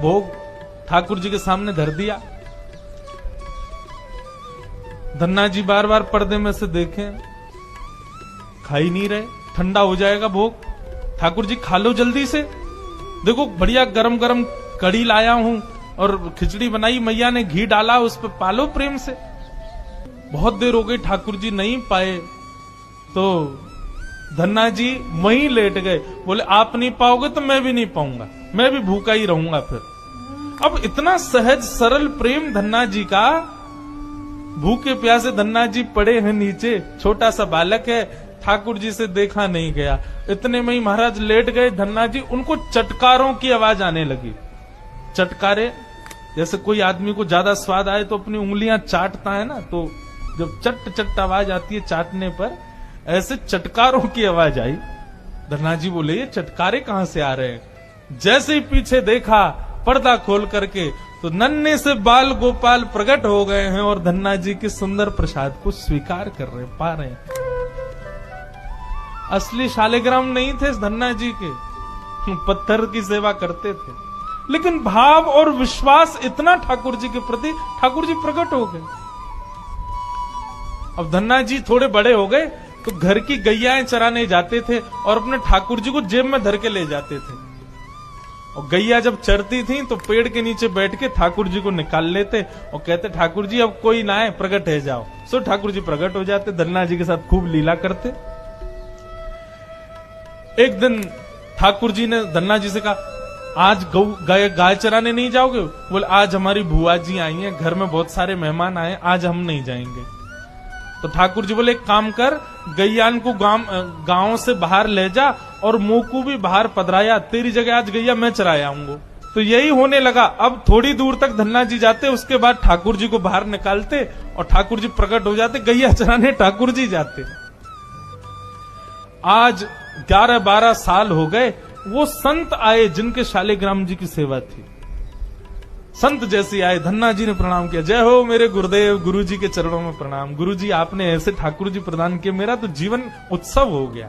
भोग ठाकुर जी के सामने धर दिया। धन्ना जी बार बार पर्दे में से देखें, खा ही नहीं रहे, ठंडा हो जाएगा भोग। ठाकुर जी खा लो जल्दी से, देखो बढ़िया गरम गरम कड़ी लाया हूं और खिचड़ी बनाई, मैया ने घी डाला उस पर, पालो प्रेम से। बहुत देर हो गई, ठाकुर जी नहीं पाए तो धन्ना जी वहीं लेट गए। बोले आप नहीं पाओगे तो मैं भी नहीं पाऊंगा, मैं भी भूखा ही रहूंगा फिर। अब इतना सहज सरल प्रेम धन्ना जी का, भूखे प्यासे धन्ना जी पड़े हैं नीचे, छोटा सा बालक है, ठाकुर जी से देखा नहीं गया। इतने में ही महाराज लेट गए धन्ना जी, उनको चटकारों की आवाज आने लगी। चटकारे जैसे कोई आदमी को ज्यादा स्वाद आए तो अपनी उंगलियां चाटता है ना, तो जब चट चट आवाज आती है चाटने पर, ऐसे चटकारों की आवाज आई। धन्ना जी बोले ये चटकारे कहां से आ रहे हैं? जैसे ही पीछे देखा पर्दा खोल करके तो नन्हे से बाल गोपाल प्रकट हो गए हैं और धन्ना जी के सुंदर प्रसाद को स्वीकार कर रहे, पा रहे हैं। असली शालिग्राम नहीं थे धन्ना जी के, पत्थर की सेवा करते थे, लेकिन भाव और विश्वास इतना ठाकुर जी के प्रति, ठाकुर जी प्रकट हो गए। अब धन्ना जी थोड़े बड़े हो गए तो घर की गैयाएं चराने जाते थे और अपने ठाकुर जी को जेब में धर के ले जाते थे। और गैया जब चरती थी तो पेड़ के नीचे बैठ के ठाकुर जी को निकाल लेते और कहते ठाकुर जी अब कोई ना आए, प्रकट है जाओ। सो ठाकुर जी प्रकट हो जाते, धन्ना जी के साथ खूब लीला करते। एक दिन ठाकुर जी ने धन्ना जी से कहा आज गाय चराने नहीं जाओगे? बोले आज हमारी बुआ जी आई हैं, घर में बहुत सारे मेहमान आए, आज हम नहीं जाएंगे। तो ठाकुर जी बोले एक काम कर, गैयान को गांव से बाहर ले जा और मुंह को भी बाहर पधराया, तेरी जगह आज गैया मैं चराया आऊंगा। तो यही होने लगा। अब थोड़ी दूर तक धन्ना जी जाते, उसके बाद ठाकुर जी को बाहर निकालते और ठाकुर जी प्रकट हो जाते, गैया चराने ठाकुर जी जाते। आज 11-12 साल हो गए, वो संत आए जिनके शालिग्राम जी की सेवा थी, संत जैसे आए। धन्ना जी ने प्रणाम किया, जय हो मेरे गुरुदेव, गुरु जी के चरणों में प्रणाम। गुरु जी आपने ऐसे ठाकुर जी प्रदान किए, मेरा तो जीवन उत्सव हो गया।